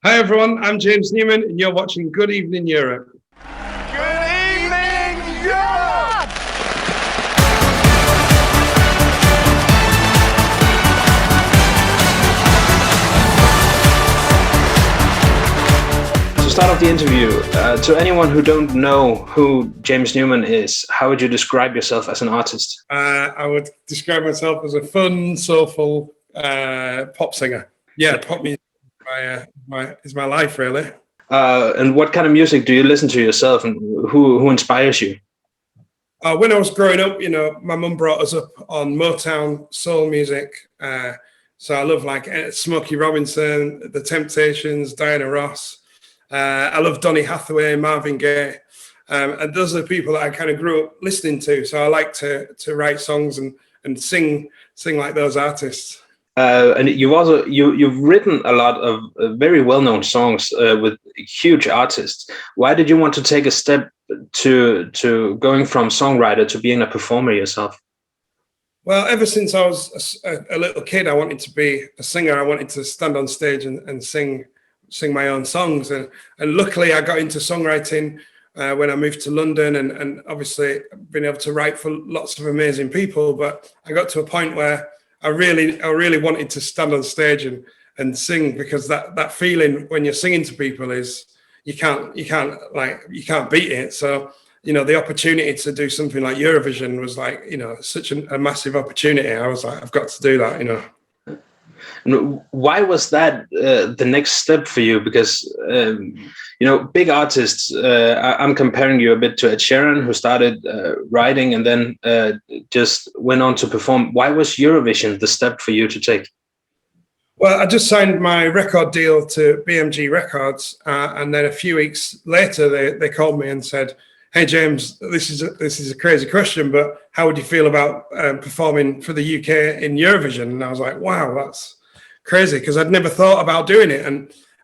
Hi everyone, I'm James Newman and you're watching Good Evening Europe. Good evening, Europe! To start off the interview, to anyone who don't know who James Newman is, how would you describe yourself as an artist? I would describe myself as a fun, soulful pop singer. Yeah, pop music is my life, really. And what kind of music do you listen to yourself, and who inspires you? When I was growing up, my mum brought us up on Motown soul music. So I love like Smokey Robinson, The Temptations, Diana Ross. I love Donny Hathaway, Marvin Gaye. And those are the people that I kind of grew up listening to. So I like to write songs and sing like those artists. And you've written a lot of very well-known songs with huge artists. Why did you want to take a step to going from songwriter to being a performer yourself? Well, ever since I was a little kid, I wanted to be a singer. I wanted to stand on stage and sing my own songs. And luckily, I got into songwriting when I moved to London, and obviously been able to write for lots of amazing people. But I got to a point where I really wanted to stand on stage and sing, because that feeling when you're singing to people is you can't beat it. So the opportunity to do something like Eurovision was like such a massive opportunity. I was like, I've got to do that. And why was that the next step for you? Because big artists. I'm comparing you a bit to Ed Sheeran, who started writing and then just went on to perform. Why was Eurovision the step for you to take? Well, I just signed my record deal to BMG Records, and then a few weeks later, they called me and said, "Hey James, this is a crazy question, but how would you feel about performing for the UK in Eurovision?" And I was like, "Wow, that's crazy," because I'd never thought about doing it.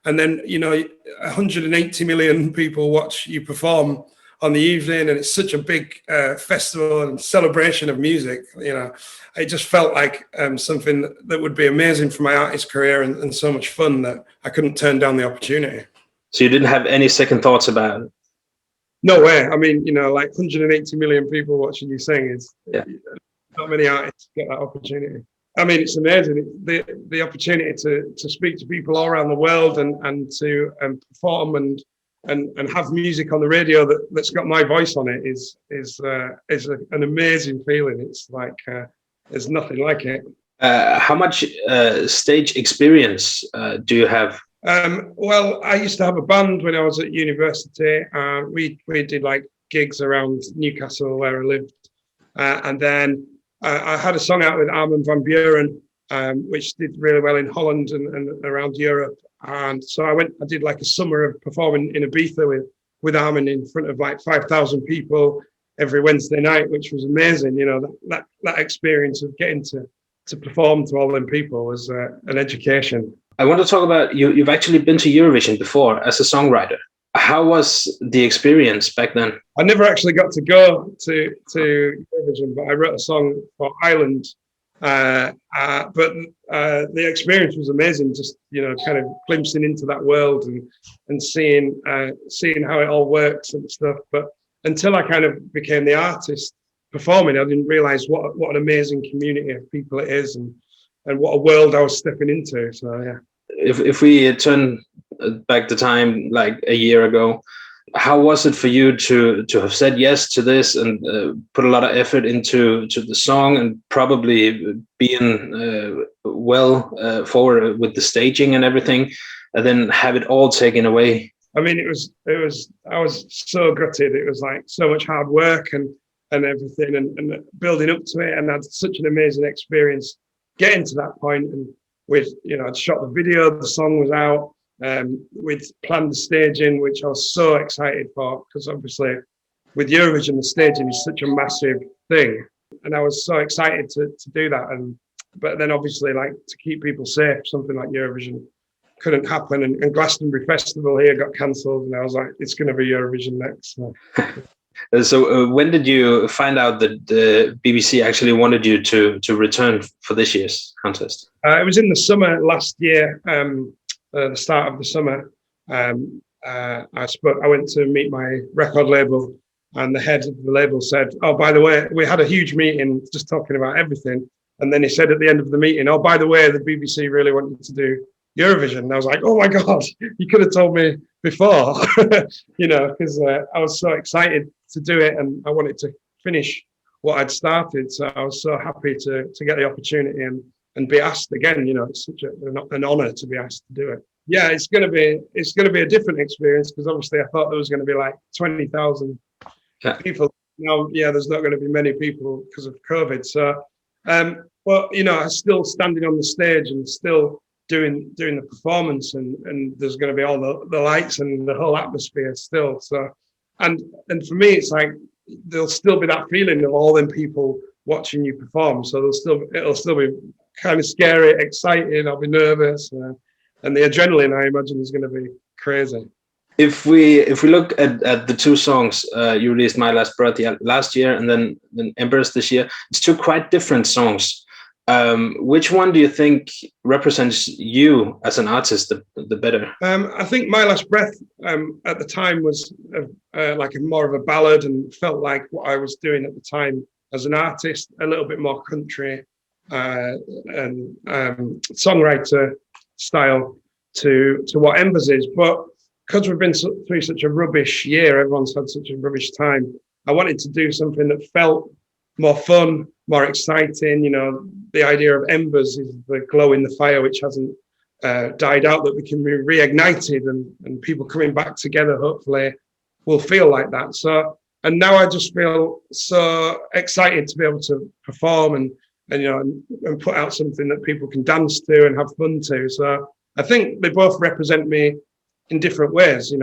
And then 180 million people watch you perform on the evening, and it's such a big festival and celebration of music. It just felt like something that would be amazing for my artist career and so much fun that I couldn't turn down the opportunity. So you didn't have any second thoughts about it? No way. I mean, like 180 million people watching you sing is not many artists get that opportunity. I mean, it's amazing. The opportunity to speak to people all around the world and to perform and have music on the radio that's got my voice on it is an amazing feeling. It's like there's nothing like it. How much stage experience do you have? Well, I used to have a band when I was at university. We did like gigs around Newcastle where I lived, and then I had a song out with Armin van Buuren, which did really well in Holland and around Europe. And so I did like a summer of performing in Ibiza with Armin in front of like 5,000 people every Wednesday night, which was amazing. That experience of getting to perform to all them people was an education. I want to talk about you've actually been to Eurovision before as a songwriter. How was the experience back then? I never actually got to go to Eurovision, but I wrote a song for Ireland. But the experience was amazing. Just kind of glimpsing into that world and seeing how it all works and stuff. But until I kind of became the artist performing, I didn't realize what an amazing community of people it is and what a world I was stepping into. So yeah. If we turn back the time like a year ago, how was it for you to have said yes to this and put a lot of effort into the song and probably being forward with the staging and everything, and then have it all taken away? I mean, I was so gutted. It was like so much hard work and everything and building up to it, and I had such an amazing experience getting to that point. And I'd shot the video, the song was out. We'd planned the staging, which I was so excited for, because obviously with Eurovision, the staging is such a massive thing. And I was so excited to do that. But then obviously, like, to keep people safe, something like Eurovision couldn't happen. And Glastonbury Festival here got cancelled. And I was like, it's going to be Eurovision next. So when did you find out that the BBC actually wanted you to return for this year's contest? It was in the summer last year. the start of the summer, I went to meet my record label, and the head of the label said, "Oh, by the way, we had a huge meeting just talking about everything." And then he said at the end of the meeting, "Oh, by the way, the BBC really wanted to do Eurovision." And I was like, "Oh my God, you could have told me before," because I was so excited to do it, and I wanted to finish what I'd started. So I was so happy to get the opportunity and be asked again. It's such an honor to be asked to do it. Yeah, it's going to be a different experience, because obviously I thought there was going to be like 20,000 people. Now, there's not going to be many people because of COVID. So, but I'm still standing on the stage and still doing the performance, and there's going to be all the lights and the whole atmosphere still. So, and for me, it's like there'll still be that feeling of all them people watching you perform. So it'll still be kind of scary, exciting. I'll be nervous. And the adrenaline, I imagine, is going to be crazy. If we look at the two songs, you released My Last Breath last year, and then Embers this year, it's two quite different songs. Which one do you think represents you as an artist the better? I think My Last Breath at the time was like more of a ballad, and felt like what I was doing at the time as an artist, a little bit more country and songwriter style to what Embers is. But because we've been through such a rubbish year, everyone's had such a rubbish time, I wanted to do something that felt more fun, more exciting. The idea of embers is the glow in the fire which hasn't died out, that we can be reignited, and people coming back together hopefully will feel like that. So, and now I just feel so excited to be able to perform and put out something that people can dance to and have fun to. So I think they both represent me in different ways, in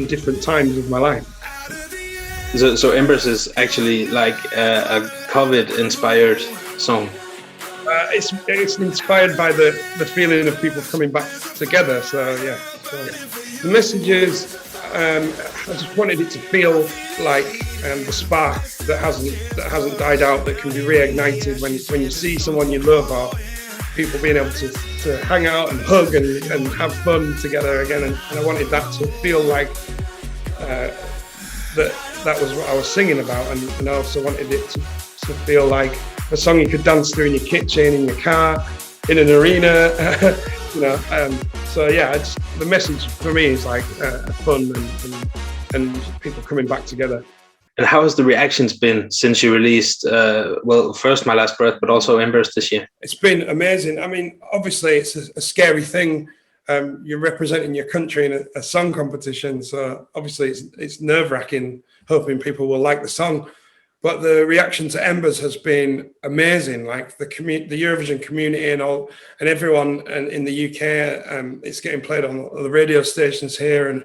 different times of my life. So Embers is actually like a COVID-inspired song. It's inspired by the feeling of people coming back together. So yeah. So the message is, I just wanted it to feel like the spark that hasn't died out, that can be reignited when you see someone you love, or people being able to hang out and hug and have fun together again. And I wanted that to feel like that was what I was singing about. And I also wanted it to feel like a song you could dance through in your kitchen, in your car, in an arena. So yeah, the message for me is like fun and people coming back together. And how has the reactions been since you released, first My Last Breath, but also Embers this year? It's been amazing. I mean, obviously it's a scary thing. You're representing your country in a song competition. So obviously it's nerve-wracking, hoping people will like the song. But the reaction to Embers has been amazing. Like the Eurovision community and everyone in the UK, it's getting played on the radio stations here,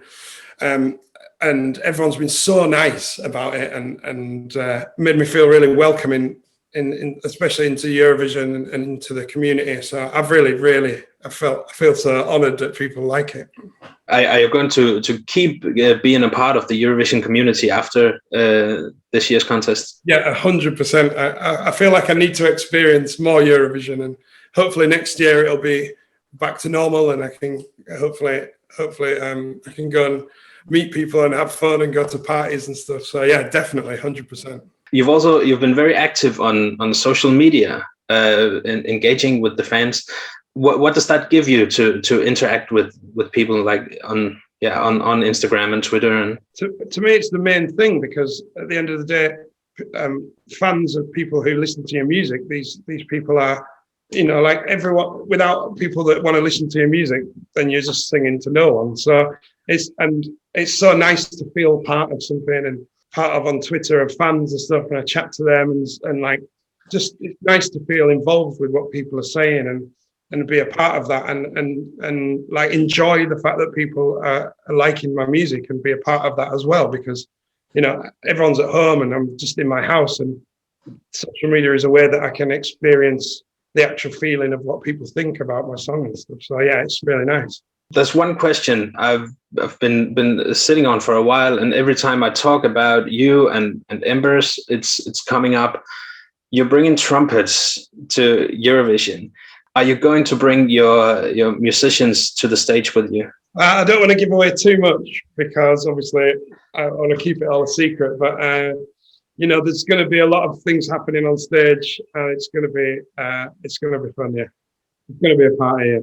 and everyone's been so nice about it, and made me feel really welcoming, in especially into Eurovision and into the community. So I've really I feel so honoured that people like it. Are you going to keep being a part of the Eurovision community after this year's contest? Yeah, 100%. I feel like I need to experience more Eurovision, and hopefully next year it'll be back to normal, and I can hopefully I can go and meet people and have fun and go to parties and stuff. So yeah, definitely 100%. You've been very active on social media, and engaging with the fans. What does that give you to interact with people, like on Instagram and Twitter? And to me, it's the main thing, because at the end of the day, fans of people who listen to your music, these people are, like everyone. Without people that want to listen to your music, then you're just singing to no one. So it's so nice to feel part of something, and part of on Twitter of fans and stuff, and I chat to them and like, just it's nice to feel involved with what people are saying and be a part of that, and like enjoy the fact that people are liking my music and be a part of that as well, because everyone's at home and I'm just in my house, and social media is a way that I can experience the actual feeling of what people think about my song and stuff. So yeah, it's really nice. There's one question I've been sitting on for a while, and every time I talk about you and Embers, it's coming up. You're bringing trumpets to Eurovision. Are you going to bring your musicians to the stage with you? I don't want to give away too much because obviously I want to keep it all a secret. But you know, there's going to be a lot of things happening on stage, and it's going to be fun. Yeah, it's going to be a party.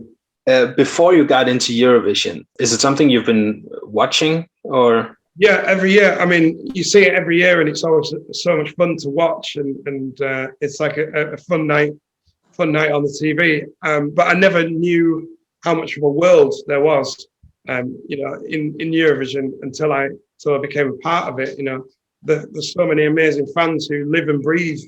Yeah. Before you got into Eurovision, is it something you've been watching or? Yeah, every year. I mean, you see it every year, and it's always so much fun to watch, and it's like a fun night on the TV. But I never knew how much of a world there was, you know, in Eurovision until I became a part of it. You know, there's so many amazing fans who live and breathe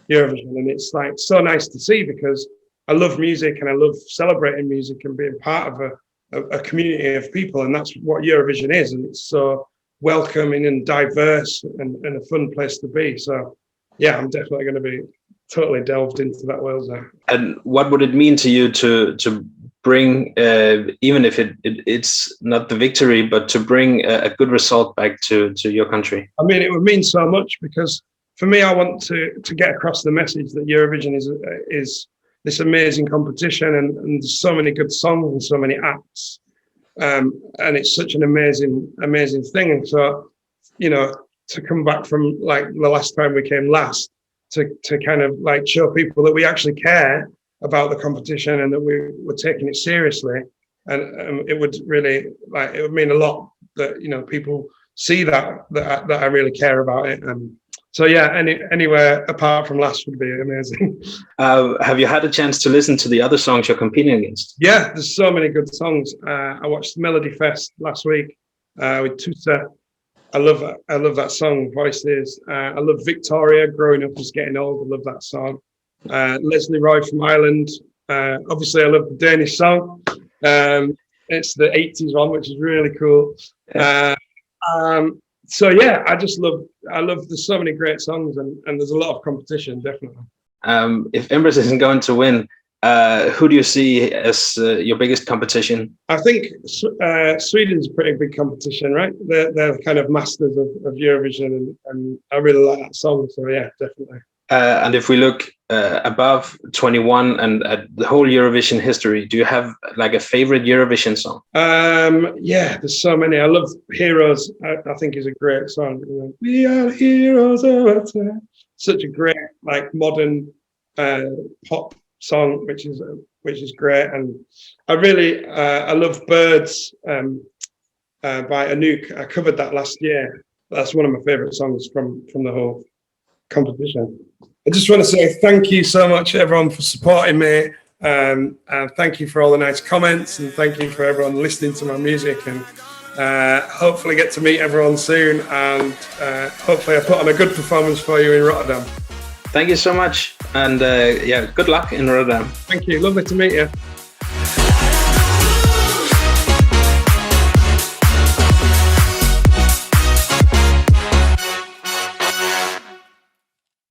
Eurovision, and it's like so nice to see because I love music and I love celebrating music and being part of a community of people, and that's what Eurovision is, and it's so welcoming and diverse and a fun place to be. So yeah, I'm definitely going to be totally delved into that world there. And what would it mean to you to bring, even if it's not the victory, but to bring a good result back to your country? I mean, it would mean so much because for me, I want to get across the message that Eurovision is this amazing competition, and there's so many good songs and so many acts. And it's such an amazing thing. And so, you know, to come back from like the last time we came last to kind of like show people that we actually care about the competition and that we're taking it seriously. And it would really it would mean a lot that, you know, people see that I really care about it. So yeah, anywhere apart from last would be amazing. Have you had a chance to listen to the other songs you're competing against? Yeah, there's so many good songs. I watched Melody Fest last week with Tusa. I love that song, Voices. I love Victoria, Growing Up is Getting Old. I love that song. Leslie Roy from Ireland. Obviously, I love the Danish song. It's the 80s one, which is really cool. So yeah, I love there's so many great songs and there's a lot of competition, definitely. If Embers isn't going to win, who do you see as your biggest competition? I think Sweden's a pretty big competition, right? They're kind of masters of Eurovision, and I really like that song. So yeah, definitely. And if we look above 21 and at the whole Eurovision history, do you have like a favorite Eurovision song? Yeah, there's so many. I love Heroes. I think is a great song. You know, we are heroes of our time. Such a great like modern pop song, which is great. And I really I love Birds by Anouk. I covered that last year. That's one of my favorite songs from the whole competition. I just want to say thank you so much everyone for supporting me, and thank you for all the nice comments, and thank you for everyone listening to my music, and hopefully get to meet everyone soon, and hopefully I put on a good performance for you in Rotterdam. Thank you so much, and yeah, good luck in Rotterdam. Thank you, lovely to meet you.